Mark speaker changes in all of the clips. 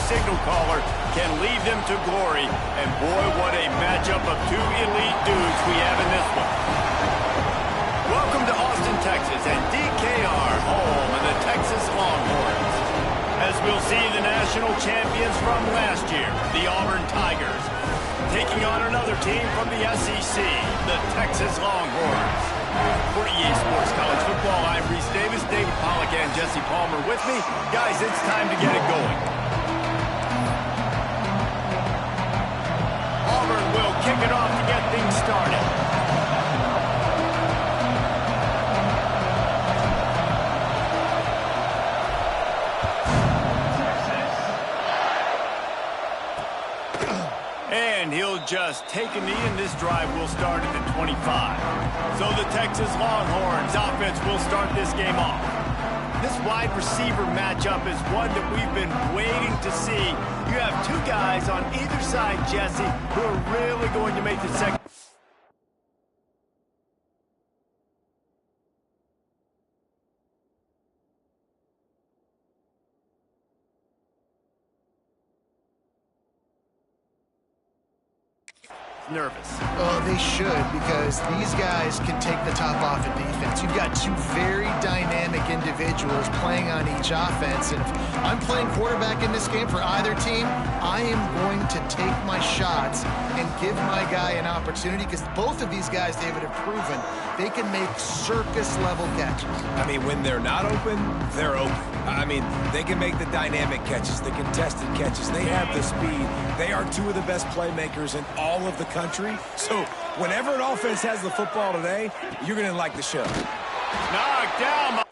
Speaker 1: signal caller can lead them to glory. And boy, what a matchup of two elite dudes we have in this one. Welcome to Austin, Texas, and DKR, home of the Texas Longhorns. As we'll see, the national champions from last year, the Auburn Tigers, taking on another team from the SEC, the Texas Longhorns. For EA Sports College Football, I'm Reese Davis, David Pollack, and Jesse Palmer with me. Guys, it's time to get it going. Auburn will kick it off to get things started. And he'll just take a knee, and this drive will start at the 25. So the Texas Longhorns offense will start this game off. This wide receiver matchup is one that we've been waiting to see. You have two guys on either side, Jesse, who are really going to make the second. Nervous.
Speaker 2: Oh, they should, because these guys can take the top off of defense. You've got two very dynamic individuals playing on each offense, and if I'm playing quarterback in this game for either team, I am going to take my shots and give my guy an opportunity, because both of these guys, David, have proven they can make circus-level catches.
Speaker 3: I mean, when they're not open, they're open. I mean, they can make the dynamic catches, the contested catches. They have the speed. They are two of the best playmakers in all of the country. So whenever an offense has the football today, you're going to like the show.
Speaker 1: Knocked down.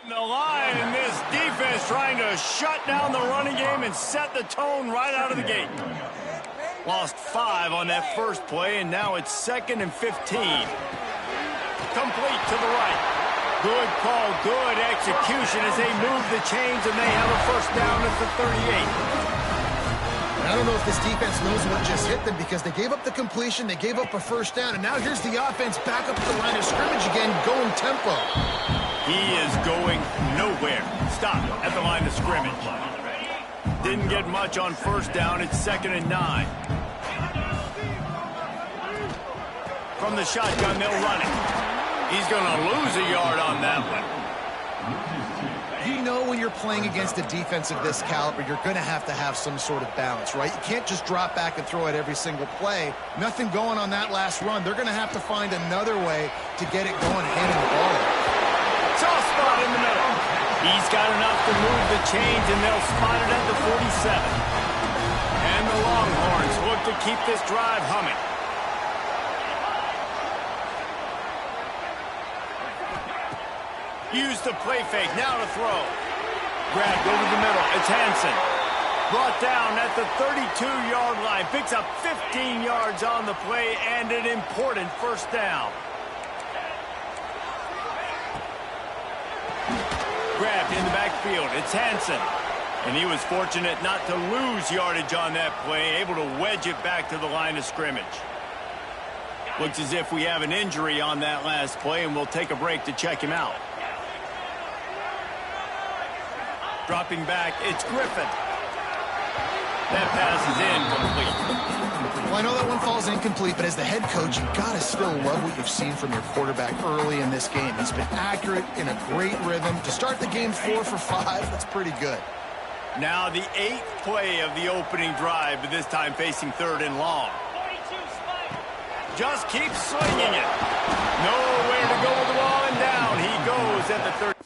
Speaker 1: The line, and this defense trying to shut down the running game and set the tone right out of the gate. Lost 5 on that first play, and now it's 2nd and 15. Complete to the right. Good call, good execution as they move the chains, and they have a first down at the 38.
Speaker 2: I don't know if this defense knows what just hit them, because they gave up the completion, they gave up a first down, and now here's the offense back up the line of scrimmage again, going tempo.
Speaker 1: He is going nowhere. Stop at the line of scrimmage. Didn't get much on first down. It's 2nd and 9. From the shotgun, they'll run it. He's going to lose a yard on that one.
Speaker 2: You know when you're playing against a defense of this caliber, you're going to have some sort of balance, right? You can't just drop back and throw it every single play. Nothing going on that last run. They're going to have to find another way to get it going, handing the ball.
Speaker 1: Soft spot in the middle. He's got enough to move the chains, and they'll spot it at the 47. And the Longhorns look to keep this drive humming. Use the play fake. Now to throw. Grabbed over the middle. It's Hansen. Brought down at the 32-yard line. Picks up 15 yards on the play and an important first down. Grabbed in the backfield. It's Hansen. And he was fortunate not to lose yardage on that play, able to wedge it back to the line of scrimmage. Looks as if we have an injury on that last play, and we'll take a break to check him out. Dropping back, it's Griffin. That pass is incomplete.
Speaker 2: Well, I know that one falls incomplete, but as the head coach, you've got to still love what you've seen from your quarterback early in this game. He's been accurate, in a great rhythm. To start the game 4 for 5, that's pretty good.
Speaker 1: Now the 8th play of the opening drive, but this time facing 3rd and long. Just keeps swinging it. Nowhere to go with the ball, and down he goes at the 30.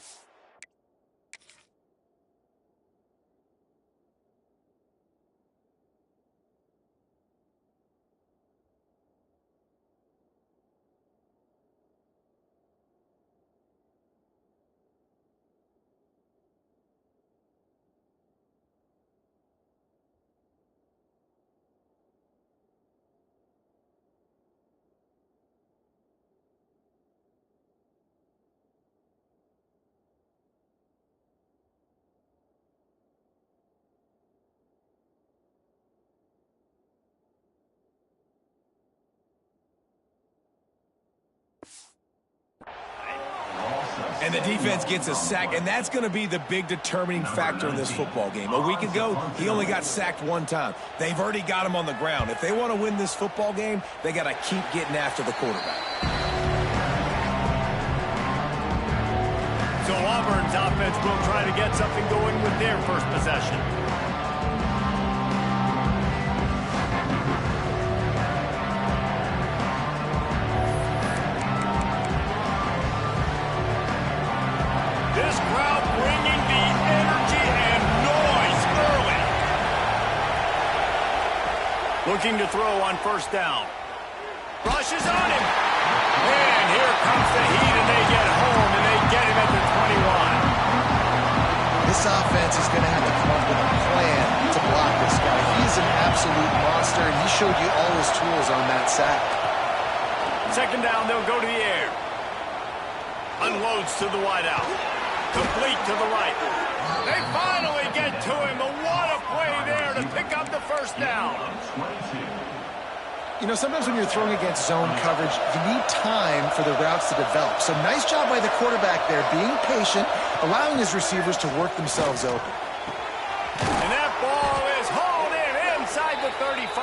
Speaker 3: And the defense gets a sack, and that's going to be the big determining factor in this football game. A week ago, he only got sacked 1 time. They've already got him on the ground. If they want to win this football game, they got to keep getting after the quarterback.
Speaker 1: So Auburn's offense will try to get something going with their first possession. This crowd bringing the energy and noise early. Looking to throw on first down. Rushes on him. And here comes the heat, and they get home, and they get him at the 21.
Speaker 2: This offense is going to have to come up with a plan to block this guy. He is an absolute monster, and he showed you all his tools on that sack.
Speaker 1: 2nd down, they'll go to the air. Unloads to the wideout. Complete to the right. They finally get to him, but what a play there to pick up the first down.
Speaker 2: You know, sometimes when you're throwing against zone coverage, you need time for the routes to develop. So nice job by the quarterback there, being patient, allowing his receivers to work themselves open.
Speaker 1: And that ball is hauled in inside the 35.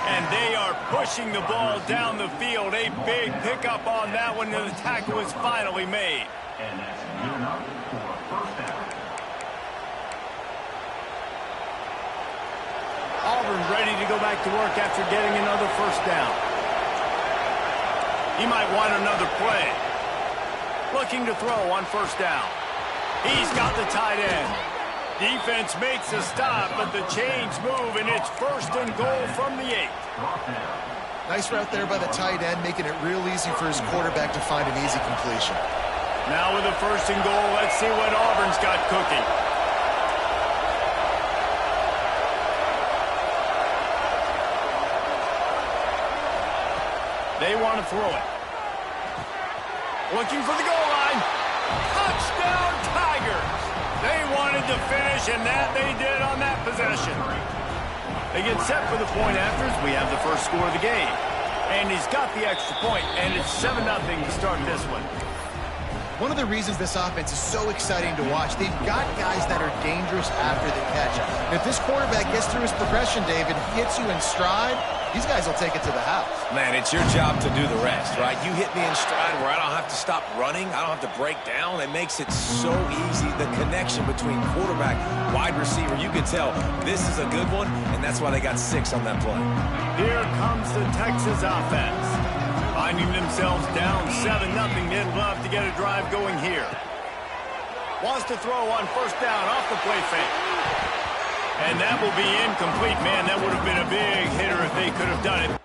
Speaker 1: And they are pushing the ball down the field. A big pickup on that one, and the tackle is finally made.
Speaker 4: And that's good enough for a first down.
Speaker 1: Auburn ready to go back to work after getting another first down. He might want another play. Looking to throw on first down. He's got the tight end. Defense makes a stop, but the chains move, and it's 1st and goal from the 8.
Speaker 2: Nice route there by the tight end, making it real easy for his quarterback to find an easy completion.
Speaker 1: Now with a 1st and goal, let's see what Auburn's got cooking. They want to throw it. Looking for the goal line. Touchdown, Tigers. They wanted to finish, and that they did on that possession. They get set for the point afters. We have the first score of the game. And he's got the extra point, and it's 7-0 to start this one.
Speaker 2: One of the reasons this offense is so exciting to watch, they've got guys that are dangerous after the catch. And if this quarterback gets through his progression, David, hits you in stride, these guys will take it to the house.
Speaker 3: Man, it's your job to do the rest, right? You hit me in stride where I don't have to stop running. I don't have to break down. It makes it so easy. The connection between quarterback, wide receiver, you can tell this is a good one, and that's why they got 6 on that play.
Speaker 1: Here comes the Texas offense. Finding themselves down 7-0, they'd love to get a drive going here. Wants to throw on first down off the play fake. And that will be incomplete. Man, that would have been a big hitter if they could have done it.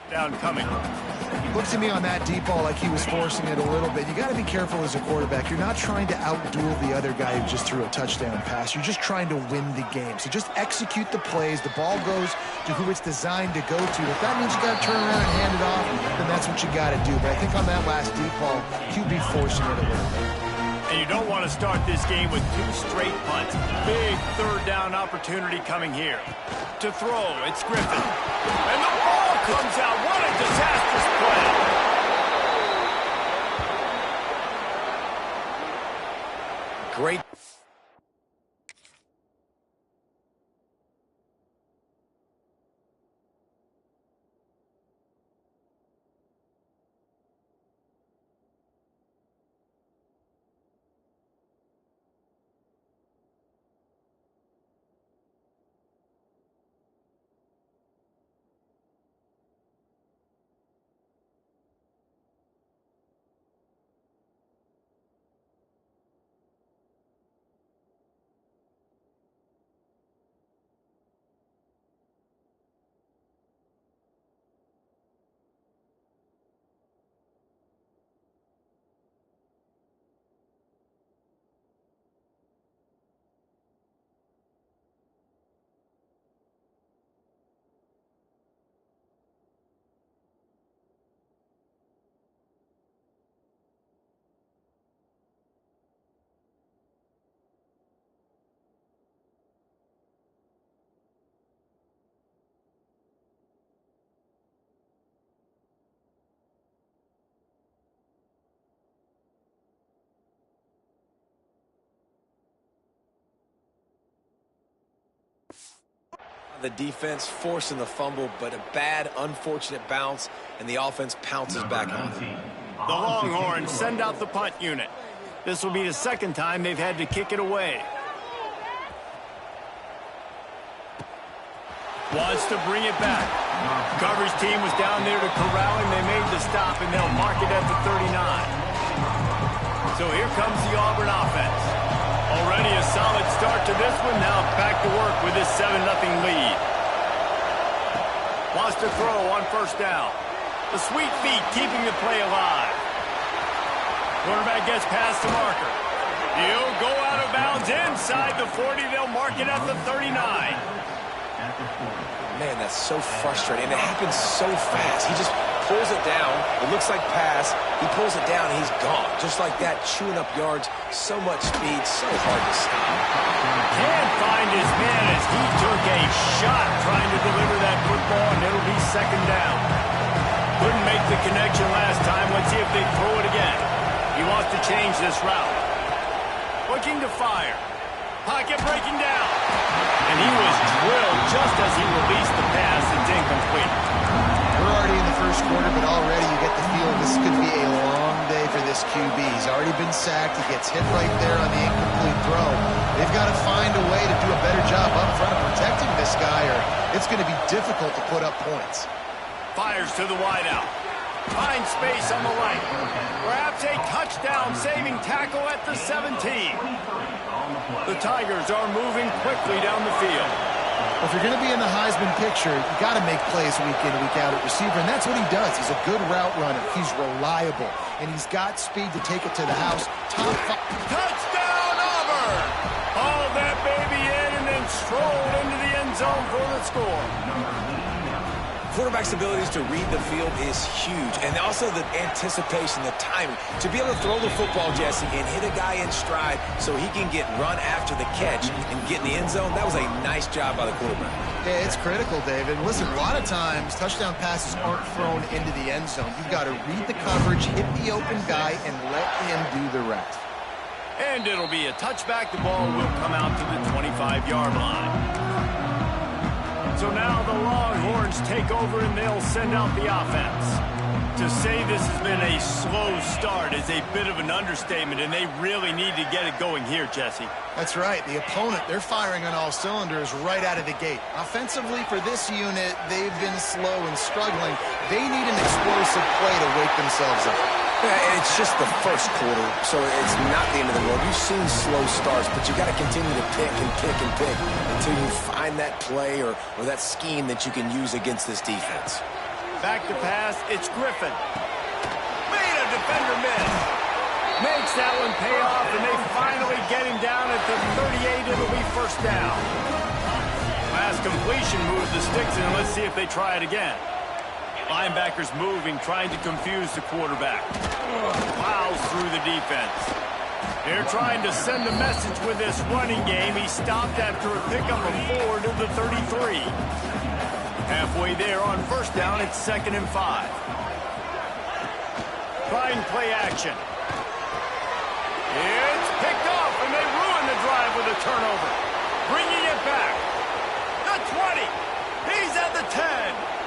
Speaker 1: Down coming.
Speaker 2: Looked to me on that deep ball like he was forcing it a little bit. You got to be careful as a quarterback. You're not trying to outduel the other guy who just threw a touchdown pass. You're just trying to win the game. So just execute the plays. The ball goes to who it's designed to go to. If that means you got to turn around and hand it off, then that's what you got to do. But I think on that last deep ball, QB forcing it a little bit.
Speaker 1: And you don't want to start this game with 2 straight punts. Big third down opportunity coming here. To throw, it's Griffin. And the ball comes out. What a disastrous play.
Speaker 3: Great. The defense forcing the fumble, but a bad, unfortunate bounce, and the offense pounces back on it.
Speaker 1: The Longhorns send out the punt unit. This will be the second time they've had to kick it away. Wants to bring it back. Coverage team was down there to corral him. They made the stop, and they'll mark it at the 39. So here comes the Auburn offense. Already a solid start to this one. Now back to work with this 7-0 lead. Wants to throw on first down. The sweet feet keeping the play alive. Quarterback gets past the marker. He'll go out of bounds inside the 40. They'll mark it at the 39.
Speaker 3: Man, that's so frustrating. And it happens so fast. He just pulls it down. It looks like pass. He pulls it down, and he's gone. Just like that, chewing up yards. So much speed, so hard to stop.
Speaker 1: Can't find his man as he took a shot trying to deliver that football, and it'll be second down. Couldn't make the connection last time. Let's see if they throw it again. He wants to change this route. Looking to fire. Pocket breaking down. And he was drilled just as he released the pass. It's incomplete.
Speaker 2: We're already in the first quarter, but already you get the feel this could be a long day for this QB. He's already been sacked. He gets hit right there on the incomplete throw. They've got to find a way to do a better job up front of protecting this guy, or it's going to be difficult to put up points.
Speaker 1: Fires to the wideout. Finds space on the right. Perhaps a touchdown-saving tackle at the 17. The Tigers are moving quickly down the field.
Speaker 2: If you're going to be in the Heisman picture, you got to make plays week in, week out at receiver, and that's what he does. He's a good route runner. He's reliable, and he's got speed to take it to the house.
Speaker 1: Touchdown, Auburn! Hauled that baby in and then strolled into the end zone for the score.
Speaker 3: Quarterback's abilities to read the field is huge, and also the anticipation, the timing. To be able to throw the football, Jesse, and hit a guy in stride so he can get run after the catch and get in the end zone, that was a nice job by the quarterback.
Speaker 2: Yeah, it's critical, David. Listen, a lot of times touchdown passes aren't thrown into the end zone. You've got to read the coverage, hit the open guy, and let him do the rest.
Speaker 1: And it'll be a touchback. The ball will come out to the 25-yard line. So now the Longhorns take over and they'll send out the offense. To say this has been a slow start is a bit of an understatement, and they really need to get it going here, Jesse.
Speaker 2: That's right. The opponent, they're firing on all cylinders right out of the gate. Offensively, for this unit, they've been slow and struggling. They need an explosive play to wake themselves up.
Speaker 3: Yeah, and it's just the first quarter, so it's not the end of the world. You've seen slow starts, but you got to continue to pick and pick and pick until you find that play or that scheme that you can use against this defense.
Speaker 1: Back to pass, it's Griffin. Made a defender miss. Makes that one pay off, and they finally get him down at the 38. It'll be first down. Last completion moves the sticks in. Let's see if they try it again. Linebackers moving, trying to confuse the quarterback. Plows through the defense. They're trying to send a message with this running game. He stopped after a pickup of 4 to the 33. Halfway there on first down, it's 2nd and 5. Trying play action. It's picked off, and they ruin the drive with a turnover. Bringing it back. The 20. He's at the 10.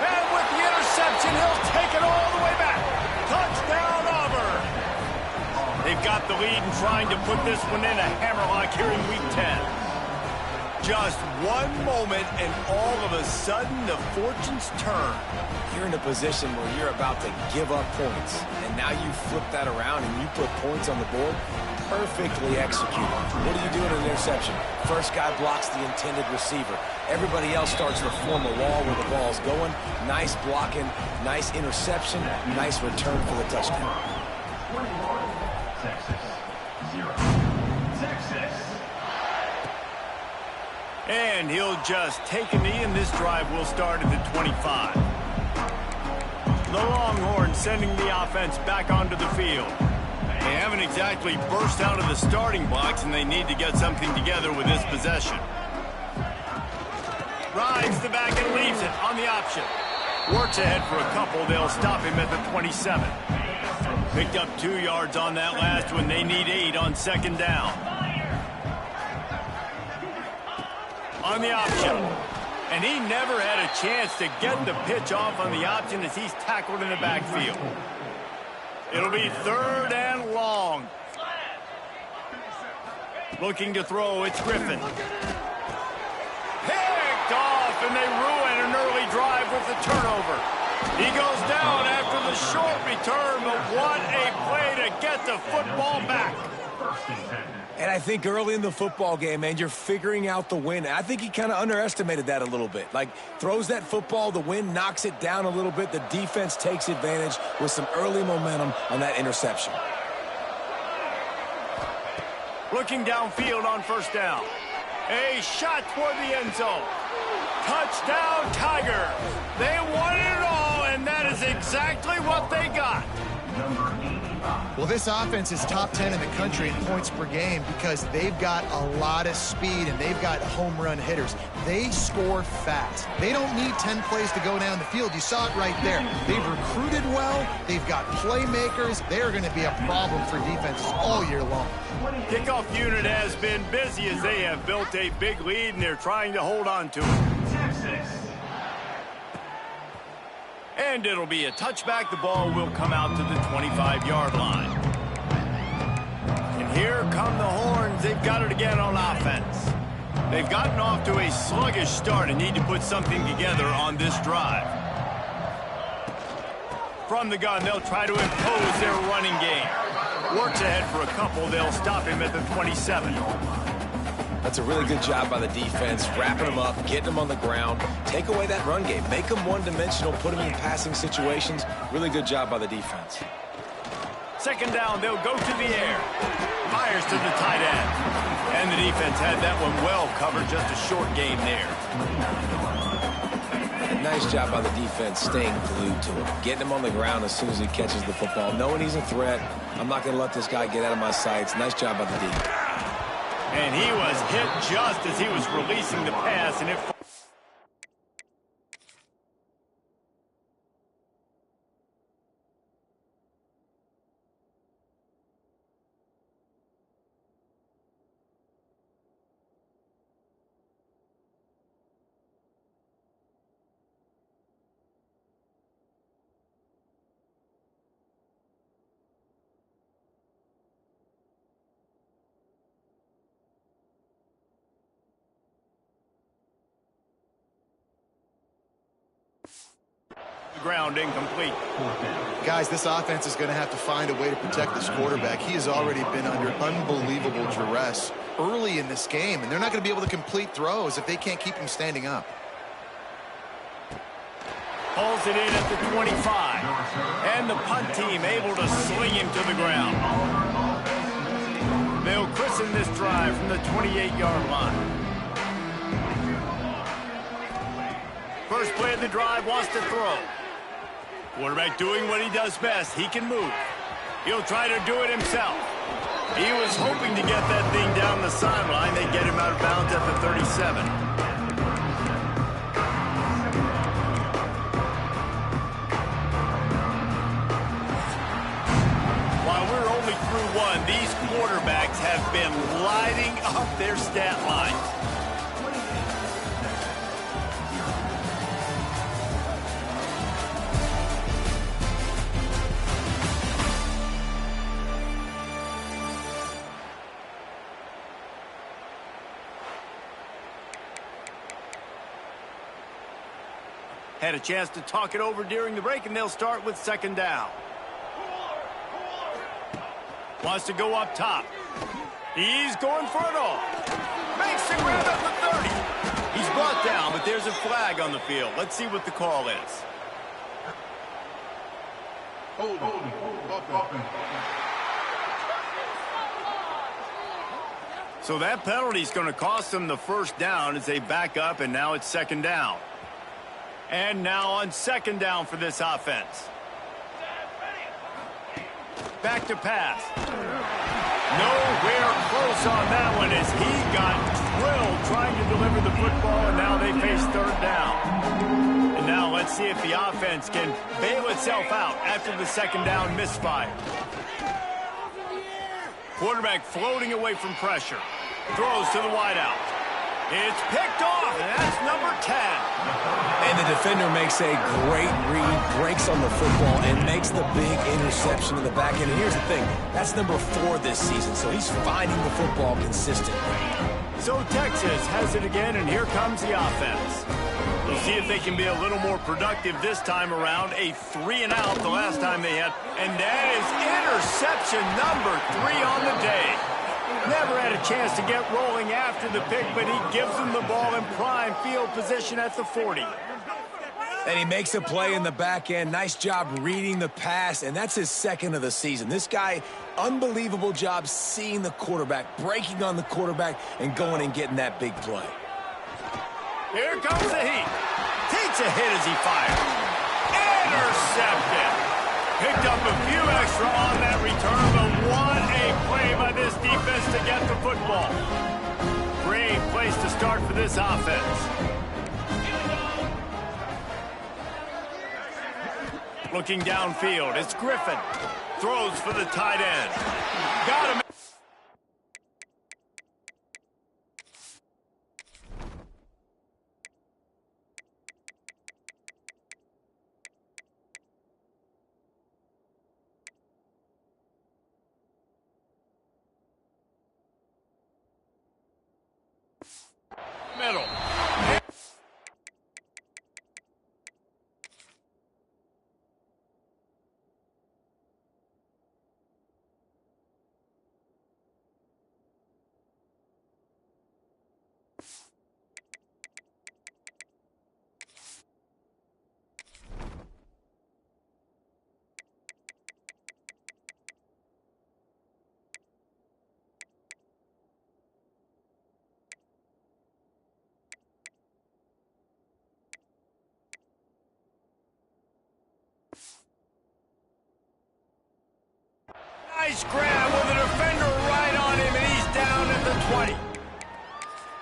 Speaker 1: And with the interception, he'll take it all the way back. Touchdown, Auburn. They've got the lead and trying to put this one in a hammerlock here in Week 10. Just one moment, and all of a sudden, the fortunes turn.
Speaker 3: You're in a position where you're about to give up points, and now you flip that around and you put points on the board. Perfectly executed. What do you do in an interception? First guy blocks the intended receiver. Everybody else starts to form a wall where the ball's going. Nice blocking, nice interception, nice return for the touchdown.
Speaker 4: 21, Texas, 0. Texas.
Speaker 1: And he'll just take a knee, and this drive will start at the 25. The Longhorns sending the offense back onto the field. They haven't exactly burst out of the starting blocks, and they need to get something together with this possession. Rides the back and leaves it on the option. Works ahead for a couple. They'll stop him at the 27. Picked up 2 yards on that last one. They need 8 on 2nd down. On the option. And he never had a chance to get the pitch off on the option as he's tackled in the backfield. It'll be 3rd and long. Looking to throw, it's Griffin. Picked off, and they ruin an early drive with the turnover. He goes down after the short return, but what a play to get the football back.
Speaker 3: And I think early in the football game, man, you're figuring out the win. I think he kind of underestimated that a little bit. Like, throws that football, the wind knocks it down a little bit. The defense takes advantage with some early momentum on that interception.
Speaker 1: Looking downfield on first down. A shot toward the end zone. Touchdown, Tigers. They wanted it all, and that is exactly what they got.
Speaker 2: Well, this offense is top 10 in the country in points per game because they've got a lot of speed and they've got home run hitters. They score fast. They don't need 10 plays to go down the field. You saw it right there. They've recruited well. They've got playmakers. They're going to be a problem for defenses all year long.
Speaker 1: Kickoff unit has been busy as they have built a big lead, and they're trying to hold on to it.
Speaker 4: Texas.
Speaker 1: And it'll be a touchback. The ball will come out to the 25-yard line. And here come the Horns. They've got it again on offense. They've gotten off to a sluggish start and need to put something together on this drive. From the gun, they'll try to impose their running game. Works ahead for a couple. They'll stop him at the 27.
Speaker 3: That's a really good job by the defense, wrapping them up, getting them on the ground. Take away that run game. Make them one-dimensional, put them in passing situations. Really good job by the defense.
Speaker 1: 2nd down, they'll go to the air. Fires to the tight end. And the defense had that one well covered, just a short game there.
Speaker 3: Nice job by the defense staying glued to him, getting him on the ground as soon as he catches the football, knowing he's a threat. I'm not going to let this guy get out of my sights. Nice job by the defense.
Speaker 1: And he was hit just as he was releasing the pass, and it... ground incomplete.
Speaker 2: Guys, this offense is going to have to find a way to protect this quarterback. He has already been under unbelievable duress early in this game, and they're not going to be able to complete throws if they can't keep him standing up.
Speaker 1: Pulls it in at the 25. And the punt team able to sling him to the ground. They'll christen this drive from the 28-yard line. First play of the drive, wants to throw. Quarterback doing what he does best. He can move. He'll try to do it himself. He was hoping to get that thing down the sideline. They get him out of bounds at the 37. While we're only through one, these quarterbacks have been lighting up their stat lines. Had a chance to talk it over during the break, and they'll start with second down. Wants to go up top. He's going for it all. Makes the grab at the 30. He's brought down, but there's a flag on the field. Let's see what the call is. So that penalty is going to cost them the first down as they back up, and now it's second down. And now on second down for this offense. Back to pass. Nowhere close on that one as he got drilled trying to deliver the football, and now they face third down. And now let's see if the offense can bail itself out after the second down misfire. Quarterback floating away from pressure. Throws to the wideout. It's picked off, and that's number 10.
Speaker 3: And the defender makes a great read, breaks on the football, and makes the big interception in the back end. And here's the thing, that's number 4 this season, so he's finding the football consistently.
Speaker 1: So Texas has it again, and here comes the offense. We'll see if they can be a little more productive this time around. A 3-and-out the last time they had, and that is interception number 3 on the day. Never had a chance to get rolling after the pick, but he gives them the ball in prime field position at the 40.
Speaker 3: And he makes a play in the back end. Nice job reading the pass, and that's his second of the season. This guy, unbelievable job seeing the quarterback, breaking on the quarterback, and going and getting that big play.
Speaker 1: Here comes the heat. Takes a hit as he fires. Intercepted. Picked up a few extra on that return, but what a play by this defense to get the football. Great place to start for this offense. Looking downfield, it's Griffin. Throws for the tight end. Got him. Middle. Nice grab with a defender right on him, and he's down at the 20.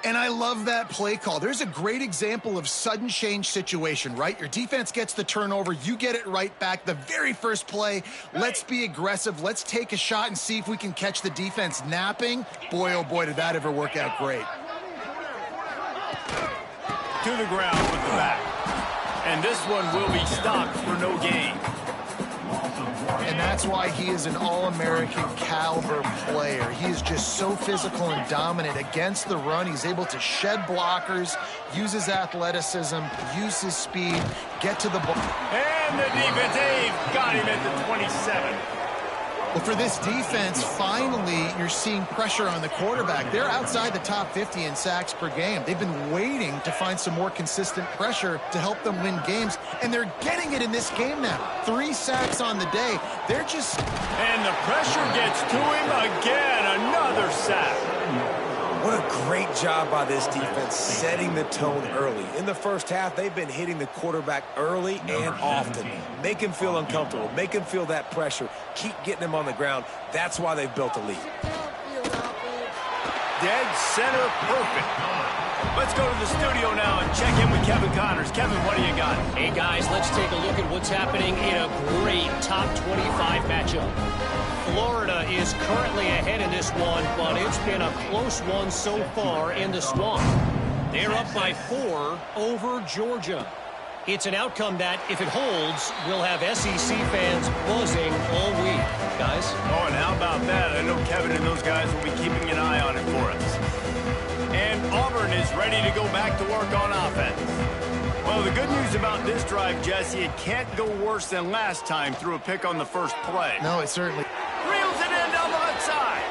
Speaker 2: And I love that play call. There's a great example of sudden change situation, right? Your defense gets the turnover. You get it right back. The very first play, let's be aggressive. Let's take a shot and see if we can catch the defense napping. Boy, oh boy, did that ever work out great.
Speaker 1: To the ground with the back. And this one will be stopped for no gain.
Speaker 2: And that's why he is an All-American caliber player. He is just so physical and dominant against the run. He's able to shed blockers, use his athleticism, use his speed, get to the ball.
Speaker 1: And the defense, they've got him at the 27.
Speaker 2: Well, for this defense, finally, you're seeing pressure on the quarterback. They're outside the top 50 in sacks per game. They've been waiting to find some more consistent pressure to help them win games, and they're getting it in this game now. 3 sacks on the day. They're just...
Speaker 1: And the pressure gets to him again. Another sack.
Speaker 3: What a great job by this defense setting the tone early. In the first half, they've been hitting the quarterback early and often. Make him feel uncomfortable. Make him feel that pressure. Keep getting him on the ground. That's why they've built a lead.
Speaker 1: Dead center perfect. Let's go to the studio now and check in with Kevin Connors. Kevin, what do you got?
Speaker 5: Hey, guys, let's take a look at what's happening in a great top 25 matchup. Florida is currently ahead in this one, but it's been a close one so far in the Swamp. They're up by 4 over Georgia. It's an outcome that, if it holds, will have SEC fans buzzing all week. Guys?
Speaker 1: Oh, and how about that? I know Kevin and those guys will be keeping an eye on it for us. And Auburn is ready to go back to work on offense. Well, the good news about this drive, Jesse, it can't go worse than last time through a pick on the first play.
Speaker 2: No, it certainly...
Speaker 1: Reels it in down the left side.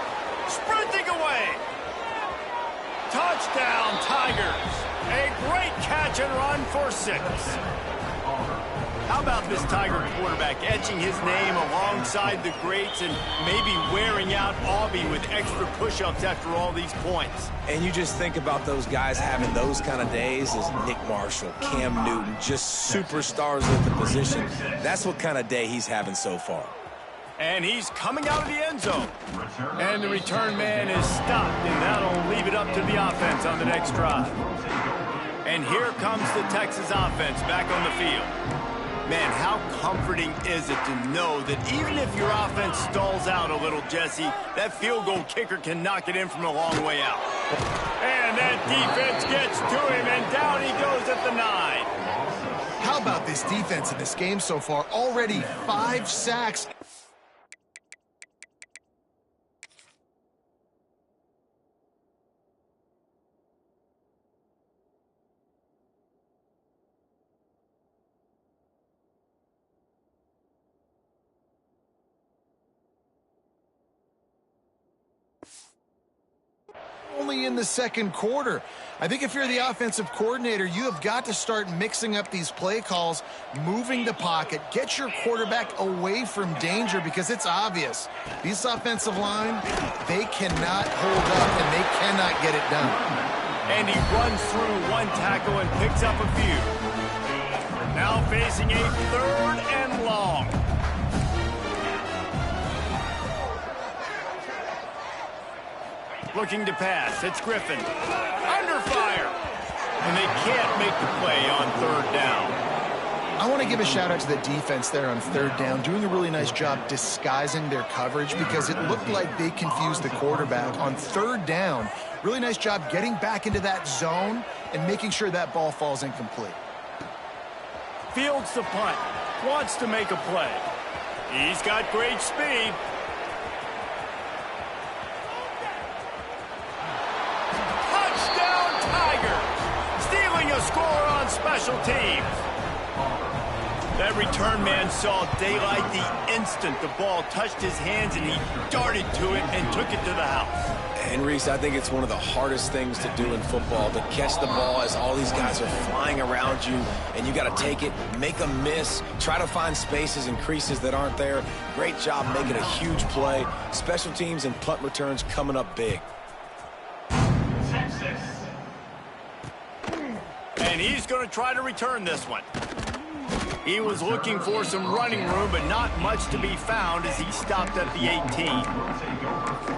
Speaker 1: Sprinting away. Touchdown, Tigers. A great catch and run for 6. How about this Tiger quarterback etching his name alongside the greats and maybe wearing out Aubie with extra push-ups after all these points?
Speaker 3: And you just think about those guys having those kind of days as Nick Marshall, Cam Newton, just superstars at the position. That's what kind of day he's having so far.
Speaker 1: And he's coming out of the end zone. And the return man is stopped, and that'll leave it up to the offense on the next drive. And here comes the Texas offense back on the field. Man, how comforting is it to know that even if your offense stalls out a little, Jesse, that field goal kicker can knock it in from a long way out. And that defense gets to him, and down he goes at the 9.
Speaker 2: How about this defense in this game so far? Already 5 sacks. Only in the second quarter. I think if you're the offensive coordinator, you have got to start mixing up these play calls, moving the pocket, get your quarterback away from danger, because it's obvious. This offensive line, they cannot hold up and they cannot get it done.
Speaker 1: And he runs through 1 tackle and picks up a few. Now facing a 3rd and long. Looking to pass. It's Griffin. Under fire. And they can't make the play on 3rd down.
Speaker 2: I want to give a shout out to the defense there on 3rd down, doing a really nice job disguising their coverage, because it looked like they confused the quarterback on 3rd down. Really nice job getting back into that zone and making sure that ball falls incomplete.
Speaker 1: Fields the punt. Wants to make a play. He's got great speed. A score on special teams. That return man saw daylight the instant the ball touched his hands, and he darted to it and took it to the house.
Speaker 3: And Reese, I think it's one of the hardest things to do in football, to catch the ball as all these guys are flying around you, and you got to take it, make a miss, try to find spaces and creases that aren't there. Great job making a huge play. Special teams and punt returns coming up big.
Speaker 4: Texas.
Speaker 1: And he's going to try to return this one. He was looking for some running room, but not much to be found as he stopped at the 18.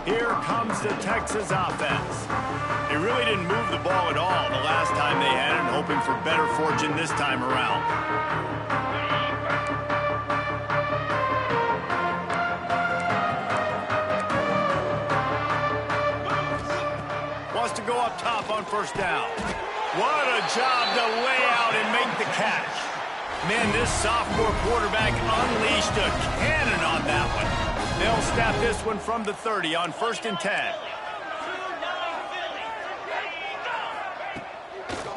Speaker 1: Here comes the Texas offense. They really didn't move the ball at all the last time they had it, hoping for better fortune this time around. Wants to go up top on 1st down. What a job to lay out and make the catch. Man, this sophomore quarterback unleashed a cannon on that one. They'll snap this one from the 30 on 1st and 10.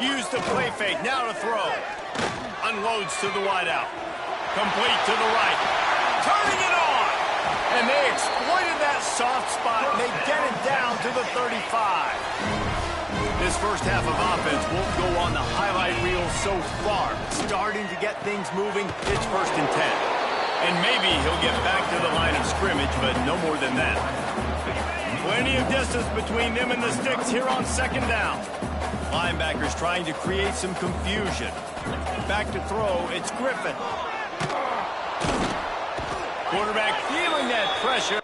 Speaker 1: Use the play fake, now to throw. Unloads to the wideout. Complete to the right. Turning it on. And they exploited that soft spot, and they get it down to the 35. This first half of offense won't go on the highlight reel so far. Starting to get things moving, it's 1st and 10. And maybe he'll get back to the line of scrimmage, but no more than that. Plenty of distance between them and the sticks here on 2nd down. Linebackers trying to create some confusion. Back to throw, it's Griffin. Quarterback feeling that pressure.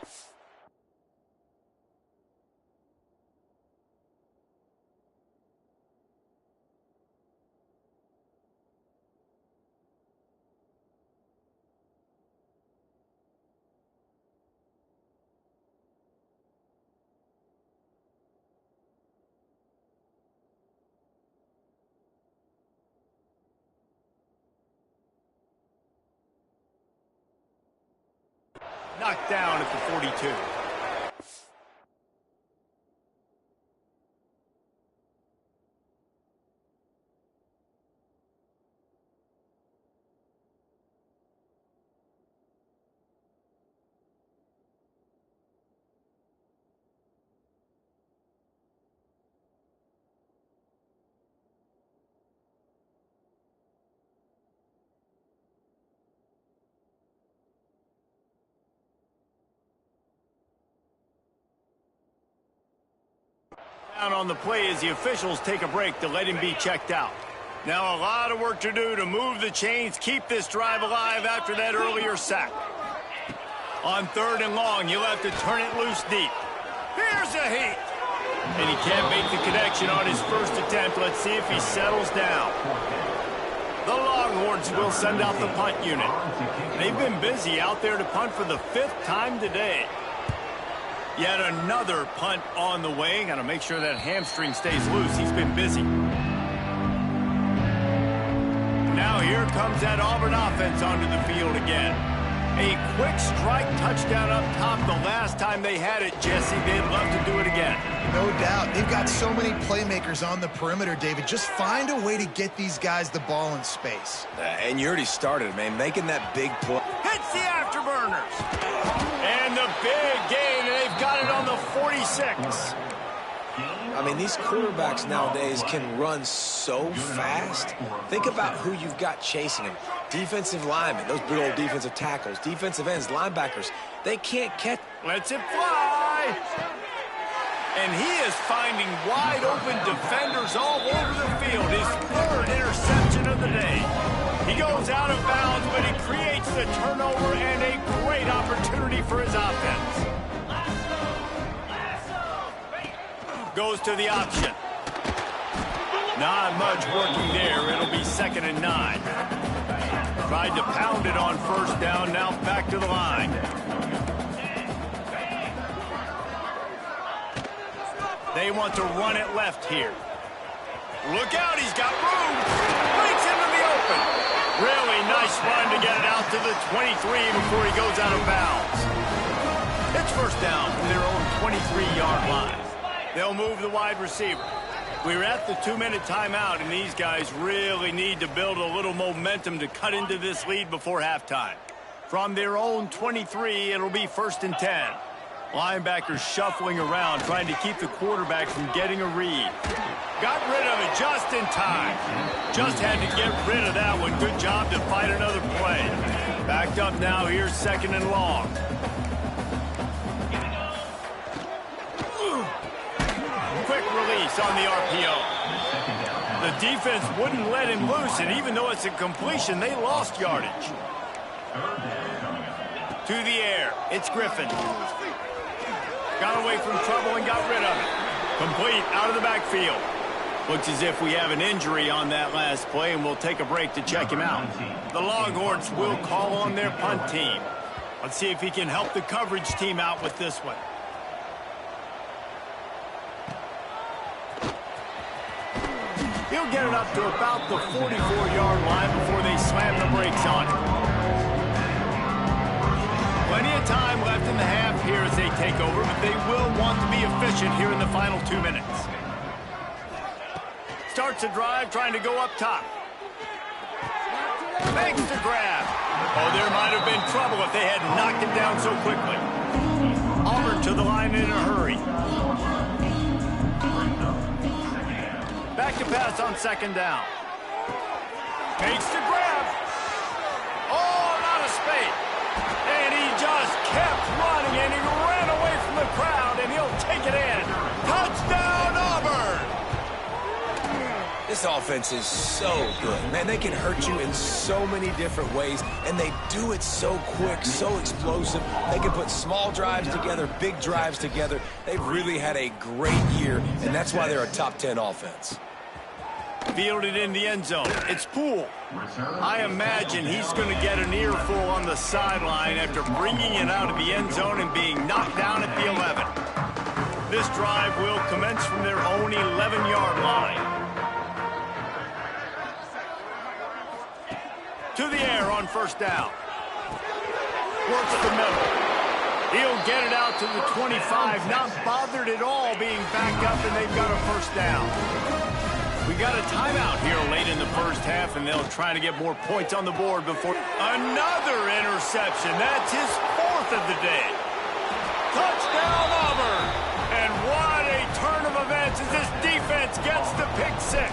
Speaker 1: Knocked down at the 42. Down on the play as the officials take a break to let him be checked out. Now a lot of work to do to move the chains, keep this drive alive after that earlier sack. On 3rd and long, you'll have to turn it loose deep. Here's a heat. And he can't make the connection on his first attempt. Let's see if he settles down. The Longhorns will send out the punt unit. They've been busy out there to punt for the 5th time today. Yet another punt on the way. Got to make sure that hamstring stays loose. He's been busy. Now here comes that Auburn offense onto the field again. A quick strike touchdown up top the last time they had it, Jesse. They'd love to do it again.
Speaker 2: No doubt. They've got so many playmakers on the perimeter, David. Just find a way to get these guys the ball in space.
Speaker 3: And you already started, man, making that big play.
Speaker 1: Hits the afterburners. And the big gain, and they've got it on the 46.
Speaker 3: I mean, these quarterbacks nowadays can run so fast. Think about who you've got chasing them. Defensive linemen, those big old defensive tackles, defensive ends, linebackers. They can't catch.
Speaker 1: Lets it fly. And he is finding wide open defenders all over the field. His 3rd interception of the day. He goes out of bounds, but he creates the turnover and a great opportunity for his offense. Goes to the option. Not much working there. It'll be 2nd and 9. Tried to pound it on 1st down. Now back to the line. They want to run it left here. Look out, he's got room. Breaks into the open. Really nice run to get it out to the 23 before he goes out of bounds. It's 1st down from their own 23-yard line. They'll move the wide receiver. We're at the 2-minute timeout, and these guys really need to build a little momentum to cut into this lead before halftime. From their own 23, it'll be 1st and 10. Linebackers shuffling around, trying to keep the quarterback from getting a read. Got rid of it just in time. Just had to get rid of that one. Good job to fight another play. Backed up now. Here's 2nd and long. Quick release on the RPO. The defense wouldn't let him loose, and even though it's a completion, they lost yardage. To the air. It's Griffin. Got away from trouble and got rid of it. Complete out of the backfield. Looks as if we have an injury on that last play, and we'll take a break to check him out. The Longhorns will call on their punt team. Let's see if he can help the coverage team out with this one. He'll get it up to about the 44-yard line before they slam the brakes on it. Plenty of time left in the half here as they take over, but they will want to be efficient here in the final 2 minutes. Starts a drive trying to go up top. Makes the grab. Oh, there might have been trouble if they had knocked him down so quickly. Over to the line in a hurry. Back to pass on second down. Makes the grab. Oh, not a spade. And he just kept running, and he ran away from the crowd, and he'll take it in. Touchdown, Auburn!
Speaker 3: This offense is so good. Man, they can hurt you in so many different ways, and they do it so quick, so explosive. They can put small drives together, big drives together. They've really had a great year, and that's why they're a top 10 offense.
Speaker 1: Fielded in the end zone. It's Poole. I imagine he's going to get an earful on the sideline after bringing it out of the end zone and being knocked down at the 11. This drive will commence from their own 11-yard line. To the air on first down. Works the middle. He'll get it out to the 25, not bothered at all being backed up, and they've got a first down. We got a timeout here late in the first half, and they'll try to get more points on the board before another interception. That's his fourth of the day. Touchdown, Auburn! And what a turn of events as this defense gets the pick six.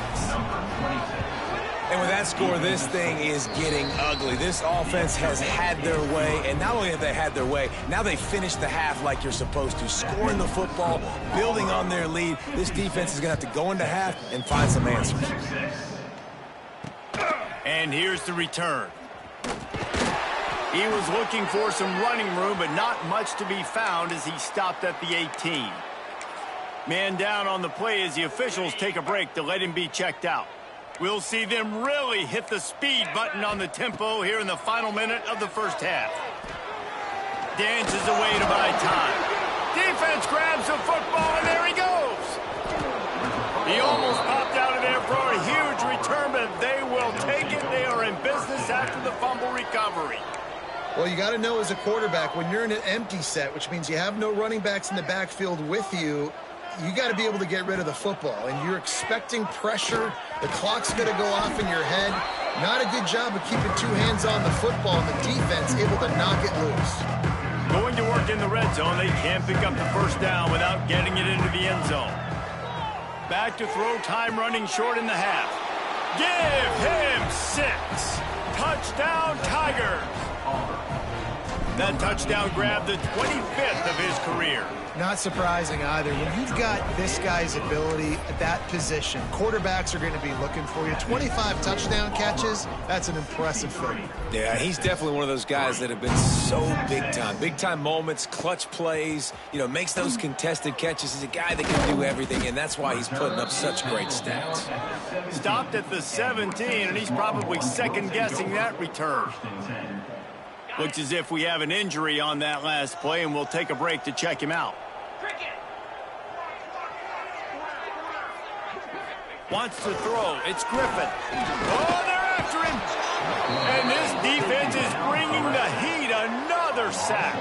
Speaker 3: And with that score, this thing is getting ugly. This offense has had their way, and not only have they had their way, now they finished the half like you're supposed to, scoring the football, building on their lead. This defense is going to have to go into half and find some answers.
Speaker 1: And here's the return. He was looking for some running room, but not much to be found as he stopped at the 18. Man down on the play as the officials take a break to let him be checked out. We'll see them really hit the speed button on the tempo here in the final minute of the first half. Dances away to buy time. Defense grabs the football, and there he goes. He almost popped out of there for a huge return, but they will take it. They are in business after the fumble recovery.
Speaker 2: Well, you got to know as a quarterback, when you're in an empty set, which means you have no running backs in the backfield with you, you got to be able to get rid of the football, and you're expecting pressure. The clock's going to go off in your head. Not a good job of keeping two hands on the football, and the defense able to knock it loose.
Speaker 1: Going to work in the red zone, they can't pick up the first down without getting it into the end zone. Back to throw, time running short in the half. Give him 6. Touchdown, Tigers. That touchdown grabbed the 25th of his career.
Speaker 2: Not surprising either. When you've got this guy's ability at that position, quarterbacks are going to be looking for you. 25 touchdown catches, that's an impressive thing.
Speaker 3: Yeah, he's definitely one of those guys that have been so big time. Big time moments, clutch plays, makes those contested catches. He's a guy that can do everything, and that's why he's putting up such great stats.
Speaker 1: Stopped at the 17, and he's probably second-guessing that return. Looks as if we have an injury on that last play, and we'll take a break to check him out. Wants to throw. It's Griffin. Oh, they're after him. And this defense is bringing the heat. Another sack.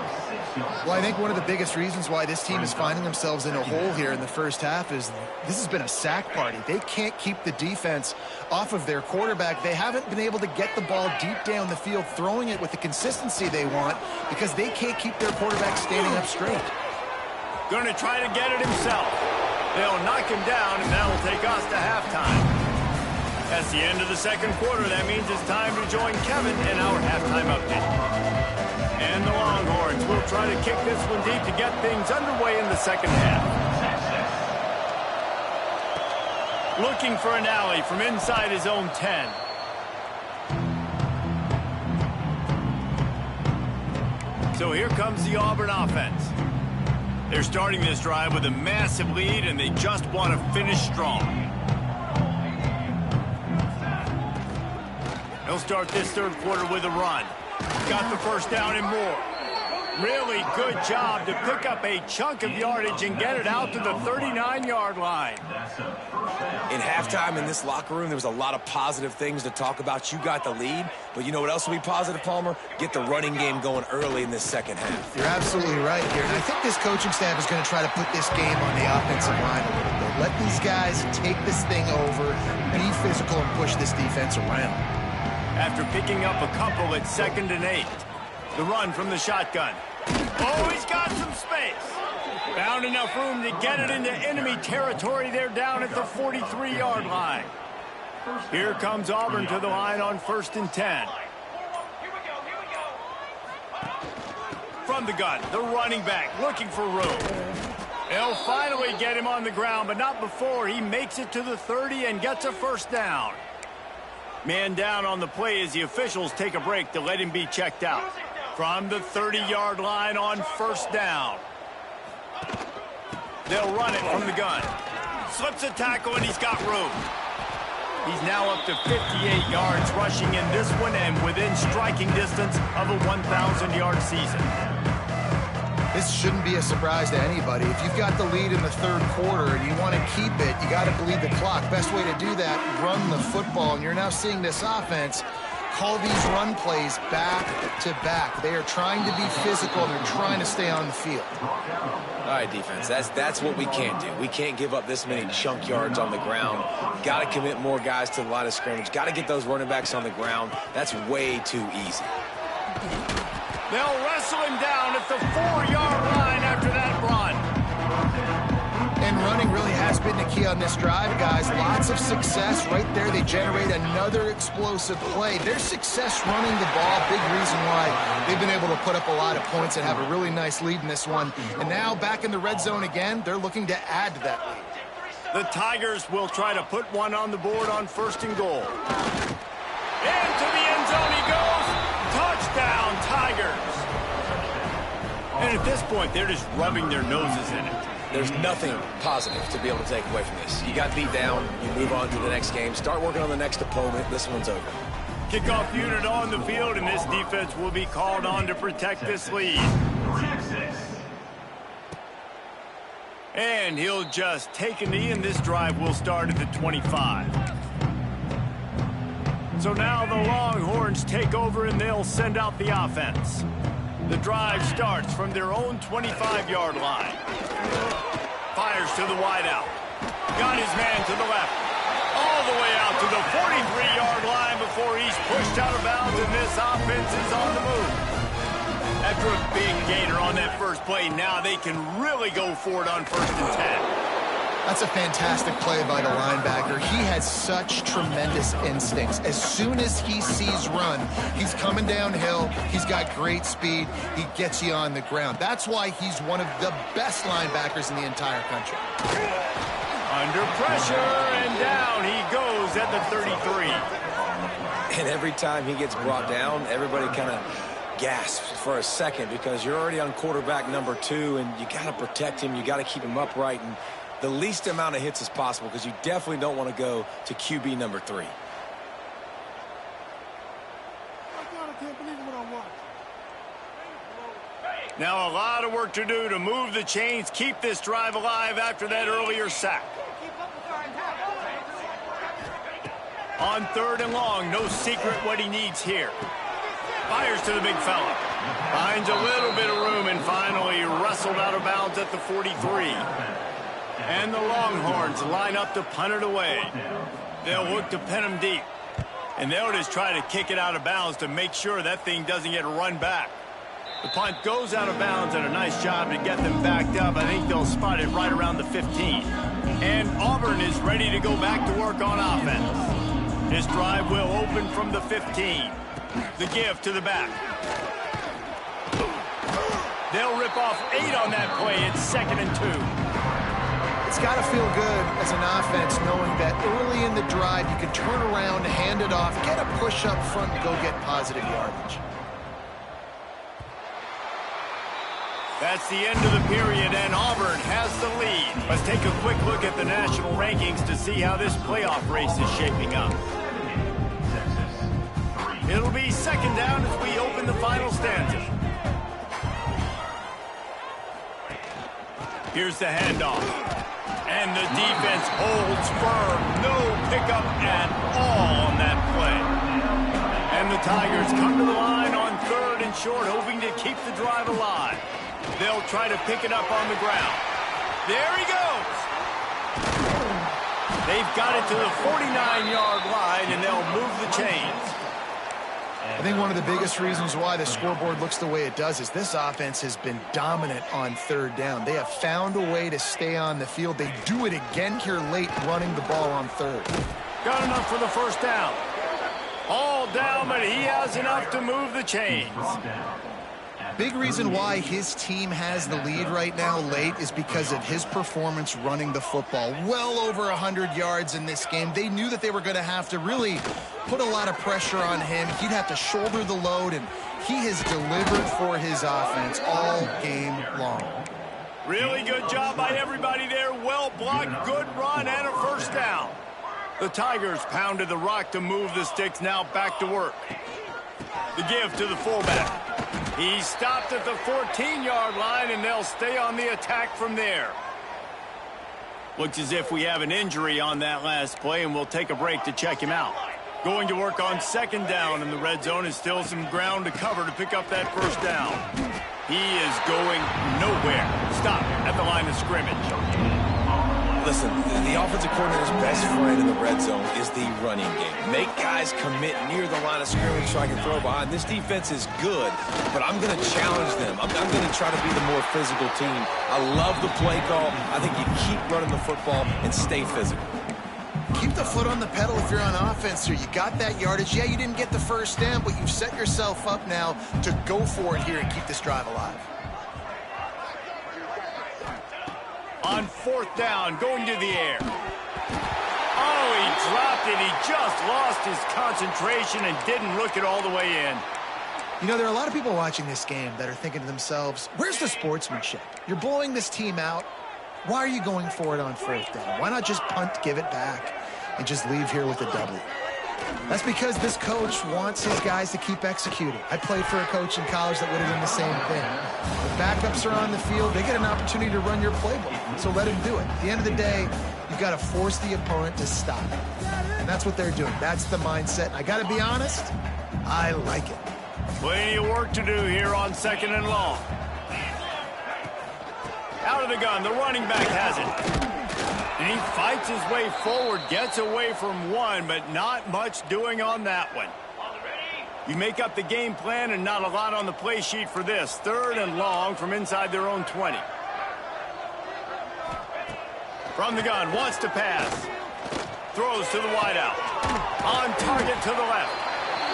Speaker 2: Well, I think one of the biggest reasons why this team is finding themselves in a hole here in the first half is this has been a sack party. They can't keep the defense off of their quarterback. They haven't been able to get the ball deep down the field, throwing it with the consistency they want because they can't keep their quarterback standing up straight.
Speaker 1: Going to try to get it himself. They'll knock him down, and that will take us to halftime. That's the end of the second quarter. That means it's time to join Kevin in our halftime update. And the Longhorns will try to kick this one deep to get things underway in the second half. Looking for an alley from inside his own 10. So here comes the Auburn offense. They're starting this drive with a massive lead, and they just want to finish strong. They'll start this third quarter with a run. Got the first down and more. Really good job to pick up a chunk of yardage and get it out to the 39-yard line.
Speaker 3: In halftime in this locker room, there was a lot of positive things to talk about. You got the lead, but you know what else will be positive, Palmer? Get the running game going early in this second half.
Speaker 2: You're absolutely right here. And I think this coaching staff is going to try to put this game on the offensive line a little bit. Let these guys take this thing over, be physical, and push this defense around.
Speaker 1: After picking up a couple at 2nd and 8. The run from the shotgun. Oh, he's got some space. Found enough room to get it into enemy territory. They're down at the 43-yard line. Here comes Auburn to the line on 1st and 10. From the gun, the running back looking for room. They'll finally get him on the ground, but not before he makes it to the 30 and gets a first down. Man down on the play as the officials take a break to let him be checked out. From the 30-yard line on 1st down. They'll run it from the gun. Slips a tackle and he's got room. He's now up to 58 yards rushing in this one and within striking distance of a 1,000-yard season.
Speaker 2: This shouldn't be a surprise to anybody. If you've got the lead in the 3rd quarter and you want to keep it, you got to bleed the clock. Best way to do that, run the football. And you're now seeing this offense call these run plays back to back. They are trying to be physical and they're trying to stay on the field.
Speaker 3: All right, defense, that's what we can't do. We can't give up this many chunk yards on the ground. Got to commit more guys to the line of scrimmage. Got to get those running backs on the ground. That's way too easy.
Speaker 1: They'll wrestle him down at the 4-yard line after that run.
Speaker 2: And running really has been the key on this drive, guys. Lots of success right there. They generate another explosive play. Their success running the ball, big reason why they've been able to put up a lot of points and have a really nice lead in this one. And now back in the red zone again, they're looking to add to that lead.
Speaker 1: The Tigers will try to put one on the board on 1st and goal. Into the end zone he goes. Touchdown, Tigers. And at this point, they're just rubbing their noses in it.
Speaker 3: There's nothing positive to be able to take away from this. You got beat down, you move on to the next game, start working on the next opponent. This one's over.
Speaker 1: Kickoff unit on the field, and this defense will be called on to protect this lead. And he'll just take a knee, and this drive will start at the 25. So now the Longhorns take over, and they'll send out the offense. The drive starts from their own 25-yard line. Fires to the wideout. Got his man to the left. All the way out to the 43-yard line before he's pushed out of bounds, and this offense is on the move. After a big gainer on that first play, now they can really go for it on 1st and 10.
Speaker 2: That's a fantastic play by the linebacker. He has such tremendous instincts. As soon as he sees run, he's coming downhill. He's got great speed. He gets you on the ground. That's why he's one of the best linebackers in the entire country.
Speaker 1: Under pressure, and down he goes at the 33.
Speaker 3: And every time he gets brought down, everybody kind of gasps for a second because you're already on quarterback number 2, and you got to protect him. You got to keep him upright and the least amount of hits as possible because you definitely don't want to go to QB number 3.
Speaker 1: Now a lot of work to do to move the chains, keep this drive alive after that earlier sack. On 3rd and long, no secret what he needs here. Fires to the big fella. Finds a little bit of room and finally wrestled out of bounds at the 43. And the Longhorns line up to punt it away. They'll look to pin him deep. And they'll just try to kick it out of bounds to make sure that thing doesn't get run back. The punt goes out of bounds, and a nice job to get them backed up. I think they'll spot it right around the 15. And Auburn is ready to go back to work on offense. This drive will open from the 15. The give to the back. They'll rip off 8 on that play. It's 2nd and 2.
Speaker 2: It's got to feel good as an offense knowing that early in the drive you can turn around, hand it off, get a push up front, and go get positive yardage.
Speaker 1: That's the end of the period, and Auburn has the lead. Let's take a quick look at the national rankings to see how this playoff race is shaping up. It'll be 2nd down as we open the final stanza. Here's the handoff. And the defense holds firm. No pickup at all on that play. And the Tigers come to the line on 3rd and short, hoping to keep the drive alive. They'll try to pick it up on the ground. There he goes. They've got it to the 49-yard line, and they'll move the chains.
Speaker 2: think one of the biggest reasons why the scoreboard looks the way it does is this offense has been dominant on third down. They have found a way to stay on the field. They do it again here late, running the ball on third.
Speaker 1: Got enough for the first down. All down, but he has enough to move the chains.
Speaker 2: Big reason why his team has the lead right now late is because of his performance running the football. Well over 100 yards in this game. They knew that they were going to have to really put a lot of pressure on him. He'd have to shoulder the load, and he has delivered for his offense all game long.
Speaker 1: Really good job by everybody there. Well blocked, good run, and a first down. The Tigers pounded the rock to move the sticks, now back to work. The give to the fullback. He stopped at the 14-yard line, and they'll stay on the attack from there. Looks as if we have an injury on that last play, and we'll take a break to check him out. Going to work on second down in the red zone, is still some ground to cover to pick up that first down. He is going nowhere. Stop at the line of scrimmage.
Speaker 3: Listen, the offensive coordinator's best friend in the red zone is the running game. Make guys commit near the line of scrimmage so I can throw behind. This defense is good, but I'm going to challenge them. I'm going to try to be the more physical team. I love the play call. I think you keep running the football and stay physical.
Speaker 2: Keep the foot on the pedal if you're on offense here. You got that yardage. Yeah, you didn't get the first down, but you've set yourself up now to go for it here and keep this drive alive.
Speaker 1: On fourth down, going to the air. Oh, he dropped it. He just lost his concentration and didn't look it all the way in.
Speaker 2: You know, there are a lot of people watching this game that are thinking to themselves, where's the sportsmanship? You're blowing this team out. Why are you going for it on fourth down? Why not just punt, give it back, and just leave here with a W? That's because this coach wants his guys to keep executing. I played for a coach in college that would have done the same thing. The backups are on the field. They get an opportunity to run your playbook, so let him do it. At the end of the day, you've got to force the opponent to stop. And that's what they're doing. That's the mindset. And I got to be honest, I like it.
Speaker 1: Plenty of work to do here on second and long. Out of the gun, the running back has it. And he fights his way forward, gets away from one, but not much doing on that one. You make up the game plan and not a lot on the play sheet for this. Third and long from inside their own 20. From the gun, wants to pass. Throws to the wideout. On target to the left.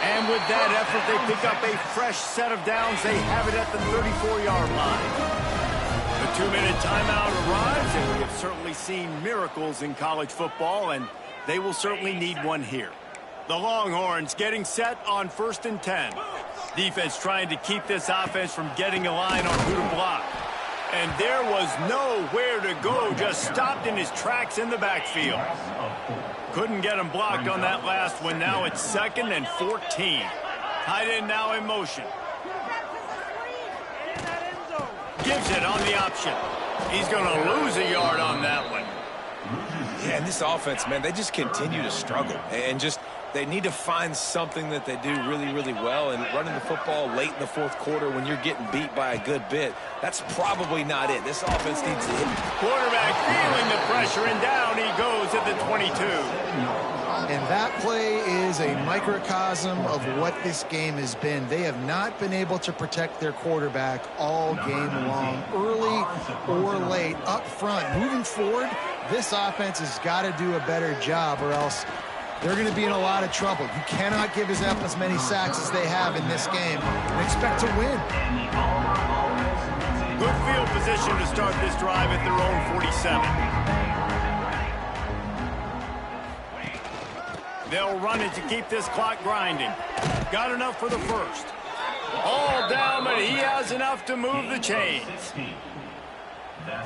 Speaker 1: And with that effort, they pick up a fresh set of downs. They have it at the 34-yard line. The 2-minute timeout arrives, and we have certainly seen miracles in college football, and they will certainly need one here. The Longhorns getting set on 1st and 10. Defense trying to keep this offense from getting a line on who to block. And there was nowhere to go, just stopped in his tracks in the backfield. Couldn't get him blocked on that last one. Now it's 2nd and 14. Tight end now in motion. Gives it on the option. He's going to lose a yard on that one.
Speaker 3: Yeah, and this offense, man, they just continue to struggle. And just, they need to find something that they do really, really well. And running the football late in the fourth quarter when you're getting beat by a good bit, that's probably not it. This offense needs to hit.
Speaker 1: Quarterback feeling the pressure, and down he goes at the 22.
Speaker 2: And that play is a microcosm of what this game has been. They have not been able to protect their quarterback all game long, early or late, up front. Moving forward, this offense has got to do a better job, or else they're going to be in a lot of trouble. You cannot give us up as many sacks as they have in this game and expect to win.
Speaker 1: Good field position to start this drive at their own 47. They'll run it to keep this clock grinding. Got enough for the first. All down, but he has enough to move the chains.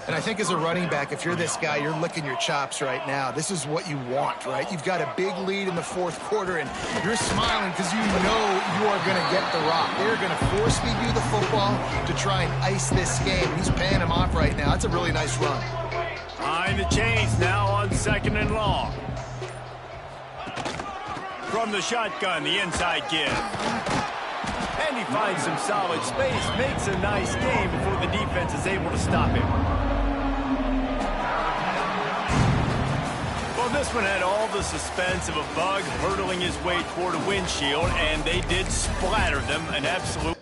Speaker 2: And I think as a running back, if you're this guy, you're licking your chops right now. This is what you want, right? You've got a big lead in the fourth quarter, and you're smiling because you know you are going to get the rock. They're going to force-feed you the football to try and ice this game. He's paying him off right now. That's a really nice run.
Speaker 1: Behind the chains now on 2nd and long. From the shotgun, the inside give. And he finds some solid space, makes a nice game before the defense is able to stop him. Well, this This one had all the suspense of a bug hurtling his way toward a windshield, and they did splatter them an absolute